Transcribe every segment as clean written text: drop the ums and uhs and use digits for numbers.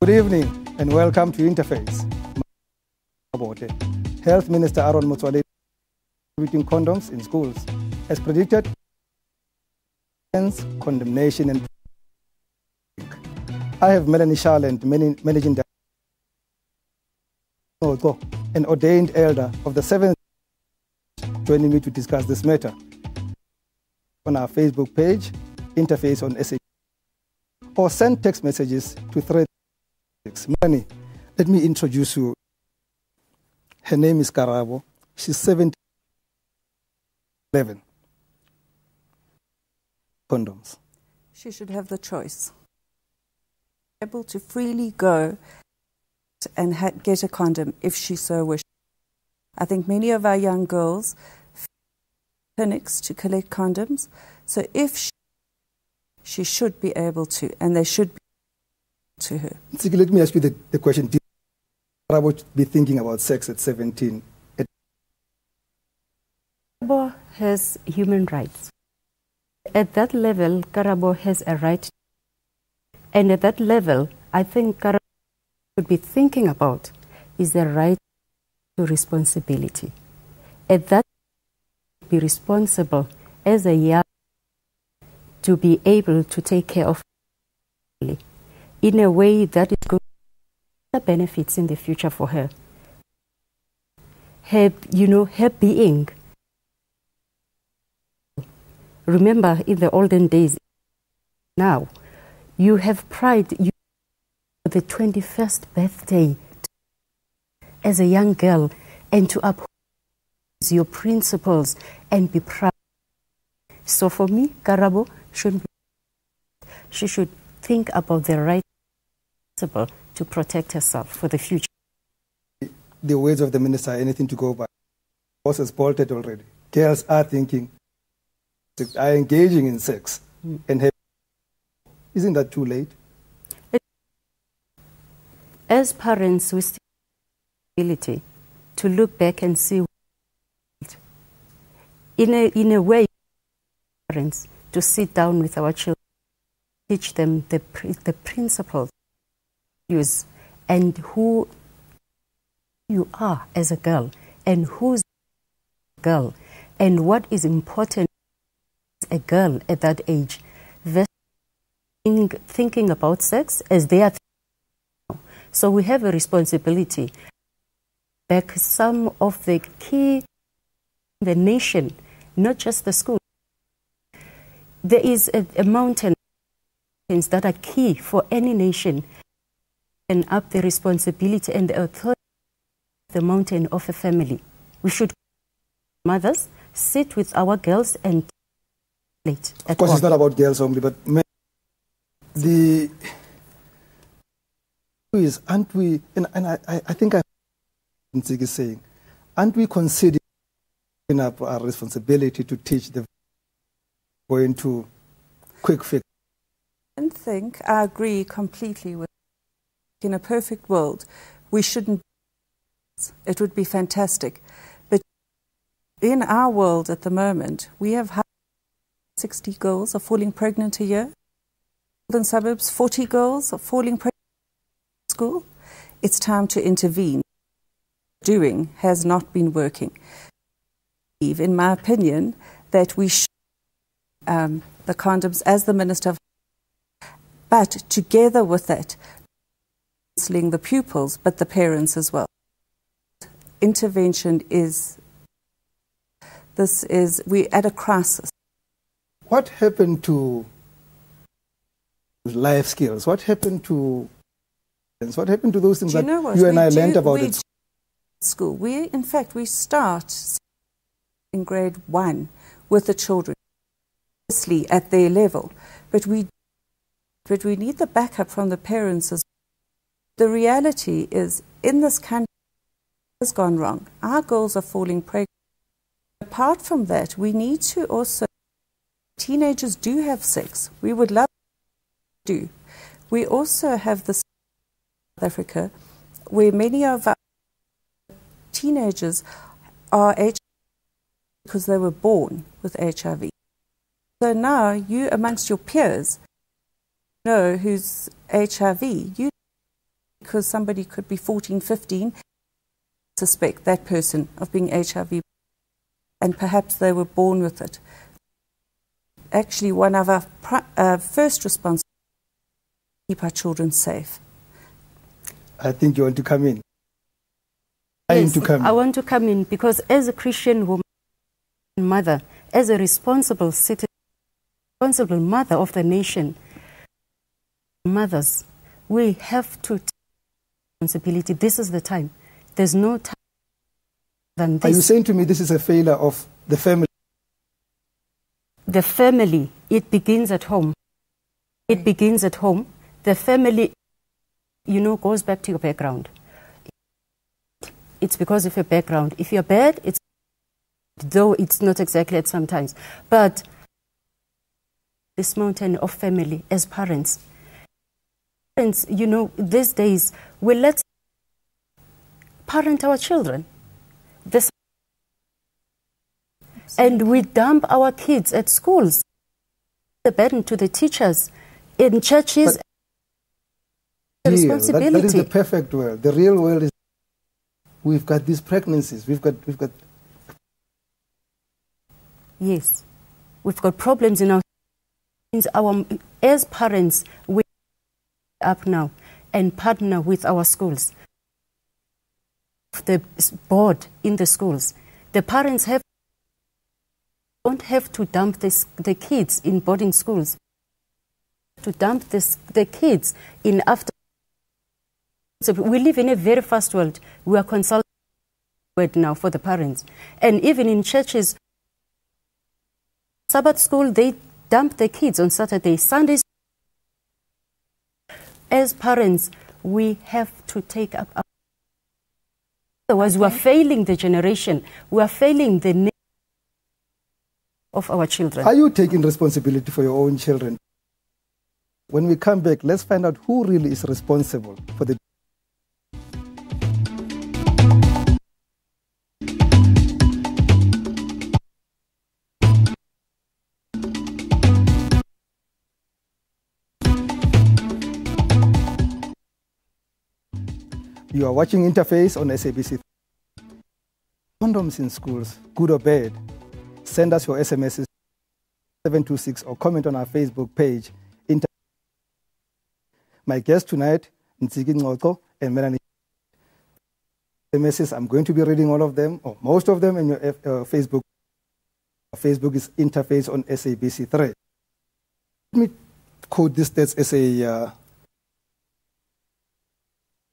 Good evening and welcome to Interface. Health Minister Motsoaledi distributing condoms in schools. As predicted, condemnation and I have Melanie Charland, Managing Director, an ordained elder of the 7th, joining me to discuss this matter. On our Facebook page, Interface on SABC, or send text messages to 336. Melanie, let me introduce you. Her name is Karabo. She's 11. Condoms. She should have the choice. Able to freely go and get a condom if she so wishes. I think many of our young girls clinics to collect condoms. So if she should be able to, and they should be to her. Let me ask you the question. Do you be thinking about sex at 17? Karabo has human rights. At that level, Karabo has a right. And at that level, I think Karabo should be thinking about is the right to responsibility. At that, be responsible as a young to be able to take care of family in a way that is going to have benefits in the future for her. Her being. Remember, in the olden days, now, you have pride for the 21st birthday as a young girl and to uphold your principles and be proud. So for me, Karabo shouldn't be. She should think about the right principle to protect herself for the future. The words of the minister are anything to go by. Boss has bolted already. Girls are thinking, are engaging in sex. And isn't that too late? As parents, we still have the ability to look back and see. In a way, parents to sit down with our children, teach them the principles, use, and who you are as a girl, and who's a girl, and what is important as a girl at that age, versus thinking about sex as they are thinking. So we have a responsibility back some of the key in the nation, not just the school. There is a mountain that are key for any nation, and up the responsibility and the authority of the mountain of a family. We should, mothers, sit with our girls and plate. Of course, it's not about girls only, but the is, aren't we, and I think I'm saying, aren't we considering our responsibility to teach the going to quick fix? I agree completely with. In a perfect world, we shouldn't. It would be fantastic, but in our world at the moment, we have 60 girls are falling pregnant a year. In suburbs, 40 girls are falling pregnant in school. It's time to intervene. Doing has not been working. In my opinion, that we should the condoms as the minister, but together with that, counselling the pupils, but the parents as well. Intervention is. We're at a crisis. What happened to life skills? What happened to those things that you and I learned about at school? In fact, we start in grade 1 with the children, obviously at their level, but we need the backup from the parents as well. The reality is, in this country, has gone wrong. Our girls are falling pregnant. Apart from that, we need to also. Teenagers do have sex. We would love to do. We also have this in South Africa, where many of our teenagers are HIV because they were born with HIV. So now you, amongst your peers, know who's HIV. You because somebody could be 14, 15, suspect that person of being HIV, and perhaps they were born with it. Actually, one of our first response is to keep our children safe. I think you want to come in. Yes, I want to come in because as a Christian woman, mother, as a responsible citizen, responsible mother of the nation, mothers, we have to take responsibility. This is the time. There's no time than this. Are you saying to me this is a failure of the family? The family, it begins at home. It begins at home. The family, you know, goes back to your background. It's because of your background. If you're bad, it's, though it's not exactly at sometimes, but this mountain of family as parents. Parents, you know, these days, we let parent our children. This, and we dump our kids at schools. The burden to the teachers in churches. But Responsibility. That is the perfect world. The real world is we've got these pregnancies. We've got. Yes, we've got problems in our. As parents, we up now and partner with our schools. The board in the schools, the parents don't have to dump the kids in boarding schools. To dump the kids in after. So we live in a very fast world. We are consulting now for the parents, and even in churches. Sabbath school, they dump the kids on Saturday, Sundays. As parents, we have to take up. Otherwise, we are failing the generation. We are failing the nation of our children. Are you taking responsibility for your own children? When we come back, let's find out who really is responsible for the. You are watching Interface on SABC. Condoms in schools, good or bad? Send us your SMSs 726 or comment on our Facebook page. My guest tonight, Ntsiki Ngcoco and Melanie. SMSs, I'm going to be reading all of them, or most of them, in your Facebook. Facebook is Interface on SABC3. Let me quote this stats as a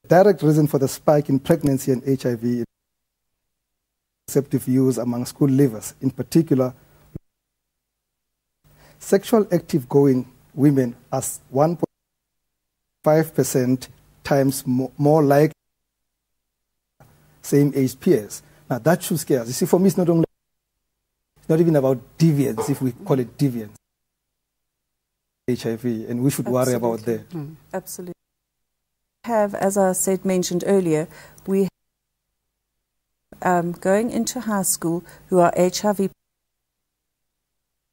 direct reason for the spike in pregnancy and HIV contraceptive use among school leavers, in particular, sexual active going women as 1.5% times more like same age peers. Now that should scare us. You see, for me, it's not even about deviance, if we call it deviance. HIV, and we should worry about that. Absolutely. Have, as I mentioned earlier, we have going into high school who are HIV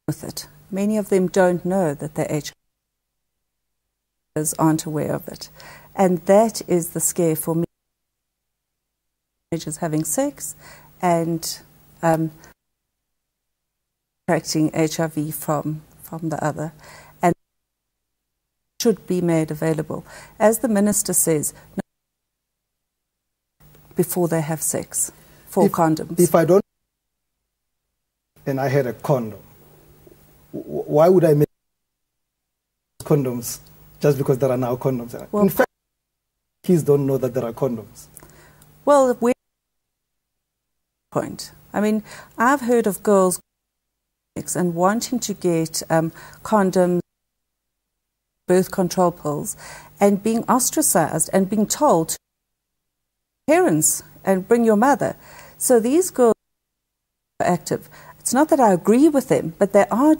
with it. Many of them don't know that they're HIV, aren't aware of it, and that is the scare for me. Teenagers having sex and contracting HIV from the other. Should be made available, as the minister says, before they have sex, for condoms. If I don't, and I had a condom, why would I make condoms just because there are now condoms? Well, in fact, kids don't know that there are condoms. Well, point. I mean, I've heard of girls and wanting to get condoms, birth control pills, and being ostracized and being told parents and bring your mother. So these girls are active. It's not that I agree with them, but they are,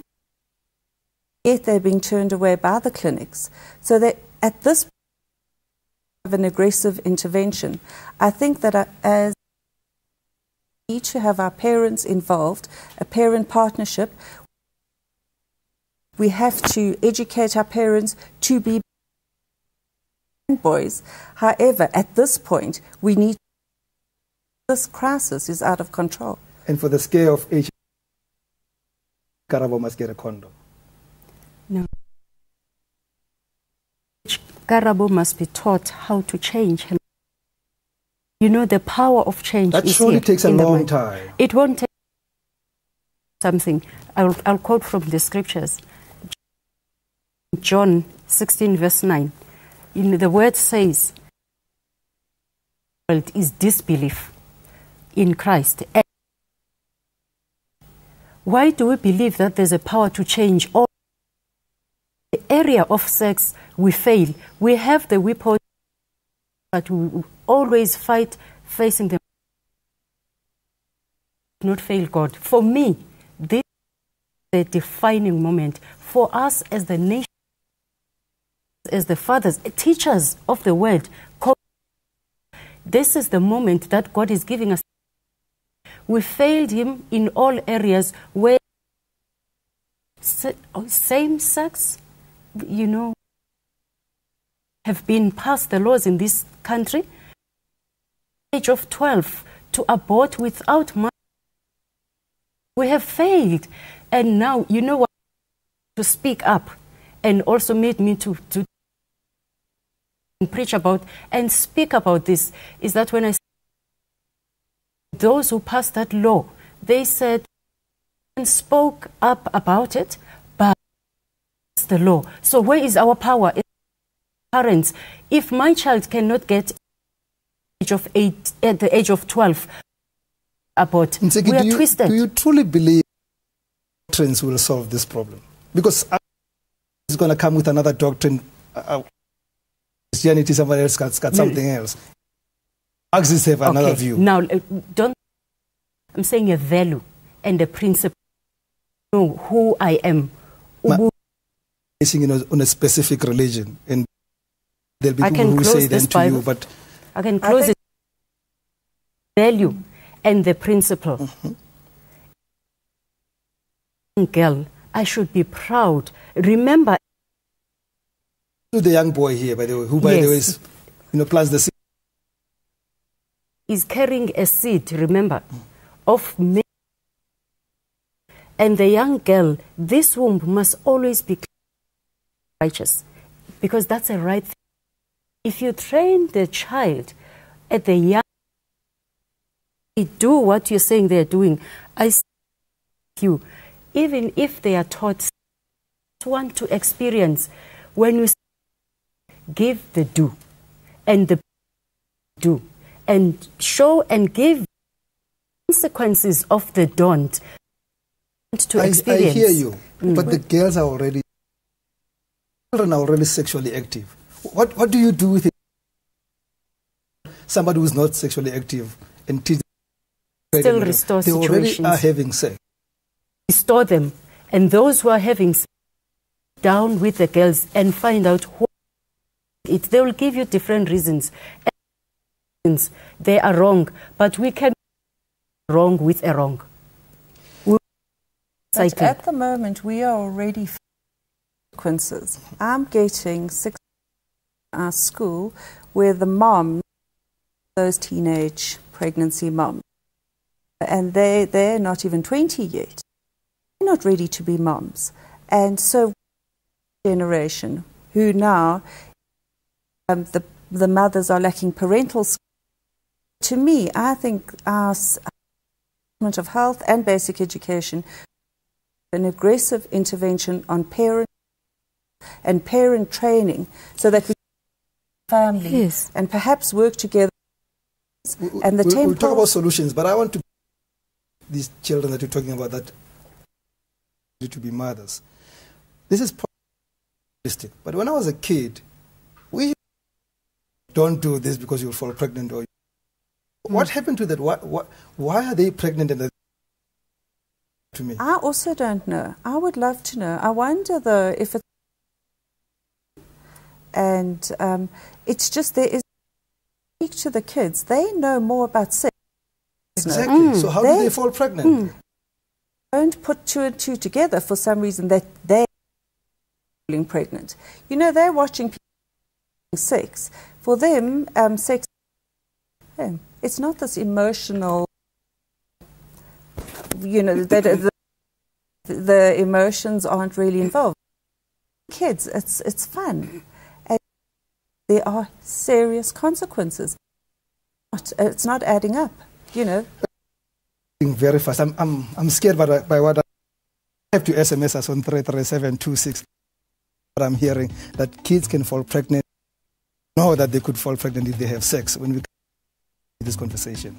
yet they're being turned away by the clinics. So that at this point of an aggressive intervention, I think that as we need to have our parents involved, a parent partnership. We have to educate our parents to be and boys. However, at this point, we need. This crisis is out of control. And for the scare of HIV, Karabo must get a condom. No. Karabo must be taught how to change. You know, the power of change. That surely takes a long time. It won't take something. I'll quote from the scriptures. John 16 verse 9. The word says, is disbelief in Christ. And why do we believe that there's a power to change all? The area of sex, we fail. We have the weapon, but we always fight facing them. Not fail God. For me, this is the defining moment for us as the nation, as the fathers, teachers of the word. This is the moment that God is giving us. We failed him in all areas where same sex, you know, have been passed the laws in this country. Age of 12 to abort without money. We have failed. And now, you know what, to speak up and also made me to preach about and speak about this is that when I those who passed that law, they said and spoke up about it, but it's the law. So where is our power? Parents, if my child cannot get age of 8 at the age of 12 abort, Nseki, we are twisted. Do you truly believe doctrines will solve this problem? Because it's going to come with another doctrine. Christianity, somebody else got something else. Marxists have another view. Now, I'm saying a value and a principle. Know who I am. Basing on a specific religion, and there'll be people who say that to you, but I can close it. Value and the principle. Girl, I should be proud. Remember. To the young boy here, by the way, who by the way is, plants the seed. Is carrying a seed, remember, of me. And the young girl, this womb must always be righteous, because that's a right thing. If you train the child at the young, do what you're saying they're doing. I see you, even if they are taught, want to experience when you give the do, and the do. And show and give consequences of the don't to experience. I hear you, but the girls are already, children are already sexually active. What do you do with it? Somebody who's not sexually active and teach them, still restore they situations. Already are having sex. Restore them, and those who are having sex, down with the girls and find out who it. They will give you different reasons. They are wrong, but we can wrong with a wrong. But at the moment, we are already consequences. I'm getting 6 in our school where the mom, those teenage pregnancy moms, and they're not even 20 yet. They're not ready to be moms. And so generation who now the mothers are lacking parental skills. To me, I think our Department of Health and Basic Education, an aggressive intervention on parents and parent training so that we family and perhaps work together. And we'll talk about solutions, but I want to these children that you're talking about that need to be mothers. This is realistic, but when I was a kid, we don't do this because you'll fall pregnant or. What happened to that? Why are they pregnant? And to me, I also don't know. I would love to know. I wonder though if it's and it's just there is speak to the kids. They know more about sex. Exactly. So how do they fall pregnant? Don't put 2 and 2 together for some reason that they're falling pregnant. You know, they're watching sex. For them, sex, it's not this emotional, that the emotions aren't really involved. Kids, it's fun. And there are serious consequences. It's not adding up, Very fast. I'm scared by what I have to SMS us on 33726. What I'm hearing, that kids can fall pregnant, know that they could fall pregnant if they have sex when we this conversation.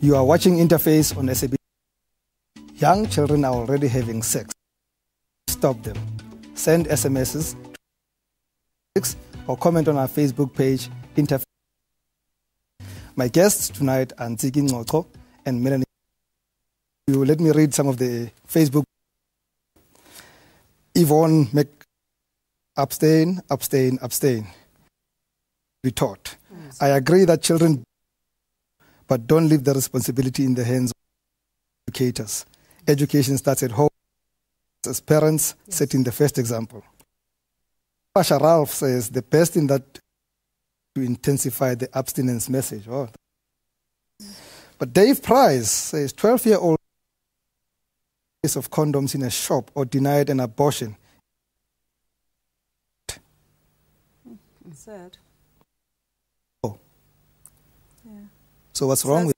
You are watching Interface on SABC. Young children are already having sex. Stop them. Send SMSs or comment on our Facebook page, Interface. My guests tonight are Ntsiki Ngcoco and Melanie. You let me read some of the Facebook. Yvonne abstain. Retort. Yes. I agree that children, but don't leave the responsibility in the hands of educators. Education starts at home. As parents, yes. Setting the first example. Pasha Ralph says the best in that to intensify the abstinence message. Oh. But Dave Price says 12-year-old case of condoms in a shop or denied an abortion. Sad. Oh. Yeah. So what's wrong with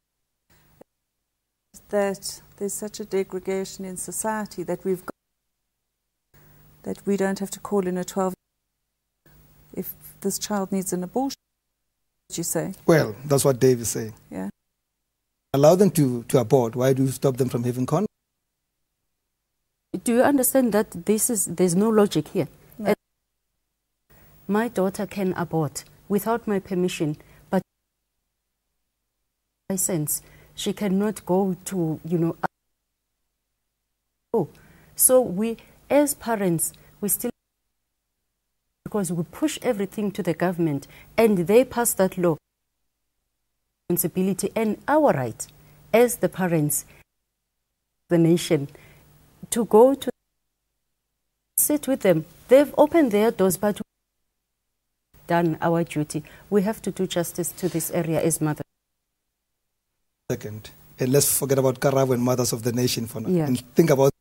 that? There's such a degradation in society that we've got, that we don't have to call in a 12 if this child needs an abortion. What you say? Well, that's what Dave is saying. Yeah. Allow them to abort. Why do you stop them from having condoms? Do you understand that there's no logic here? No. My daughter can abort without my permission, but license, she cannot go to, So we, as parents, we still, because we push everything to the government and they pass that law, responsibility and our right as the parents, the nation, to go to sit with them. They've opened their doors, but we've done our duty. We have to do justice to this area as mothers. Second, and let's forget about Karabo and mothers of the nation for now. Yeah. And think about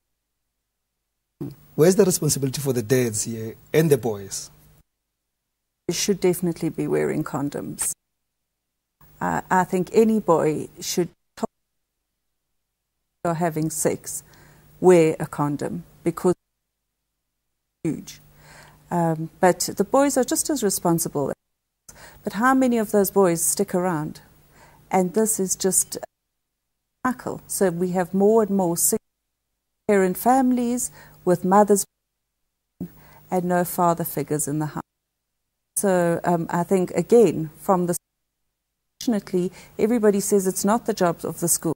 where's the responsibility for the dads here and the boys? They should definitely be wearing condoms. I think any boy should, or having sex, wear a condom because it's huge. But the boys are just as responsible. But how many of those boys stick around? And this is just a cycle. So we have more and more single-parent families with mothers and no father figures in the house. So I think, again, from the unfortunately, everybody says it's not the job of the school.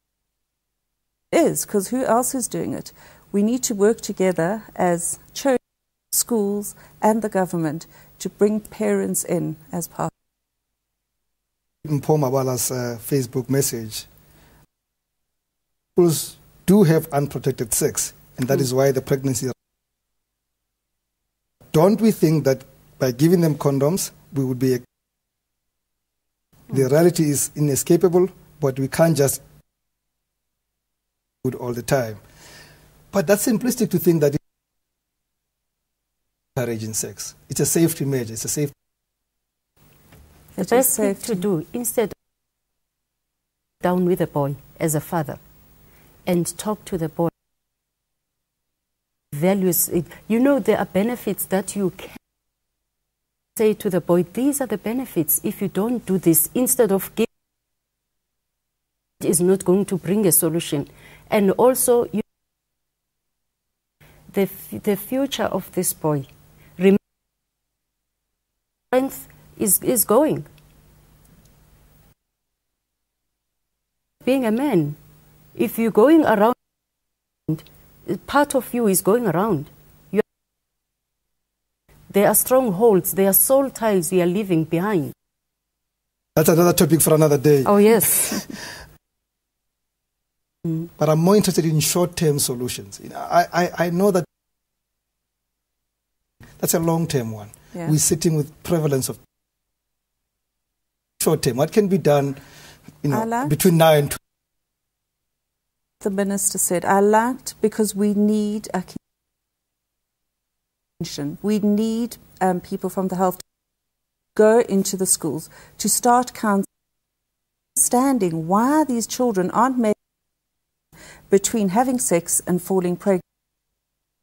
It is, because who else is doing it? We need to work together as church, schools, and the government to bring parents in as part. Mpho Mabala's Facebook message. Schools do have unprotected sex, and that is why the pregnancy. Don't we think that by giving them condoms, we would be... The reality is inescapable, but we can't just do it all the time. But that's simplistic to think that it's encouraging sex. It's a safety measure. It's a safety. The best thing to do, instead of down with the boy as a father and talk to the boy, values, there are benefits that you can say to the boy, these are the benefits. If you don't do this, instead of giving, it is not going to bring a solution. And also, the future of this boy, strength is going. Being a man, if you're going around, part of you is going around. There are strongholds, there are soul ties we are leaving behind. That's another topic for another day. Oh, yes. But I'm more interested in short-term solutions. I know that that's a long-term one. Yeah. We're sitting with prevalence of short-term. What can be done, between now and the minister said, I liked, because we need a we need people from the health to go into the schools to start understanding why these children aren't made between having sex and falling pregnant.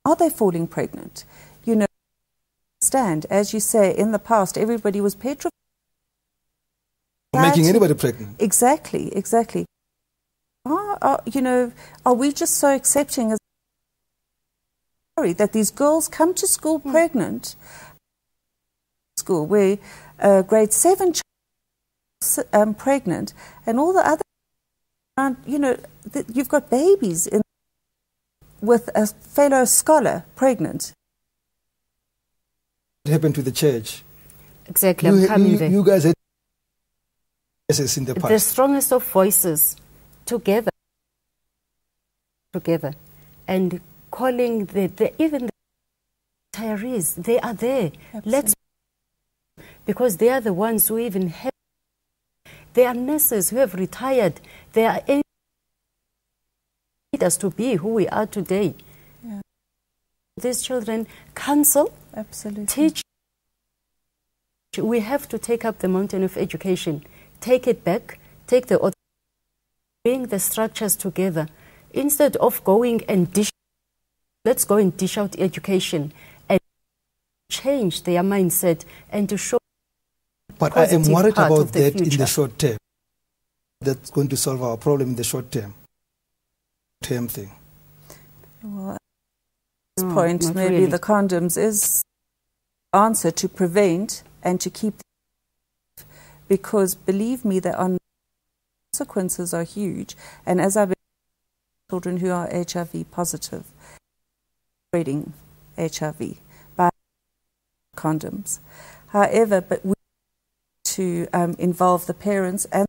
Are they falling pregnant? Understand, as you say, in the past, everybody was petrified. Making anybody pregnant. Exactly. Are we just so accepting as that these girls come to school pregnant, school where grade 7 pregnant, and all the other, you've got babies with a fellow scholar pregnant. What happened to the church? Exactly, I'm coming there. You guys had voices in the past. The strongest of voices together, and calling even the retirees, they are there. Absolutely. Because they are the ones who even have, they are nurses who have retired. They are able us to be who we are today. Yeah. These children counsel, absolutely, teach. We have to take up the mountain of education, take it back, bring the structures together. Instead of going and let's go and dish out education and change their mindset and to show. But I am worried about that in the short term. That's going to solve our problem in the short term thing. Well, at this point, maybe really. The condoms is answer to prevent and to keep, because believe me, the consequences are huge. And as I've been children who are HIV positive, spreading HIV by condoms. However, but we need to involve the parents and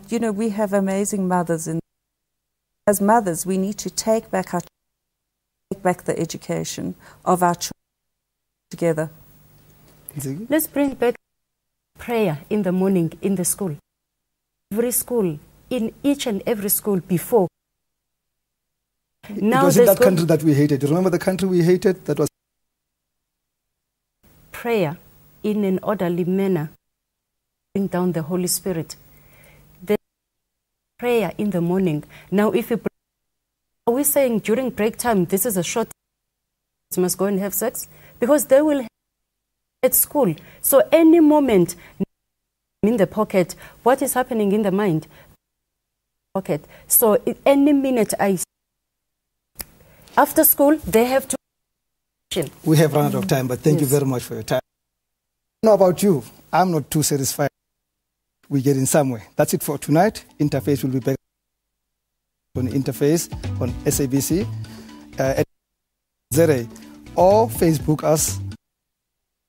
we have amazing mothers. As mothers, we need to take back the education of our children together. Let's bring back prayer in the morning in the school. Every school, in each and every school before. Now it was in that country that we hated. Remember the country we hated? That was prayer in an orderly manner. Bring down the Holy Spirit. The prayer in the morning. Now, are we saying during break time, this is a short, you must go and have sex? Because they will have at school. So any moment in the pocket, what is happening in the mind? Pocket. So any minute after school, they have to. We have run out of time, but thank you very much for your time. I don't know about you. I'm not too satisfied. We're getting somewhere. That's it for tonight. Interface will be back on Interface on SABC at Zere or Facebook us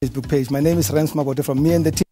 Facebook page. My name is Rens Mabote from me and the team.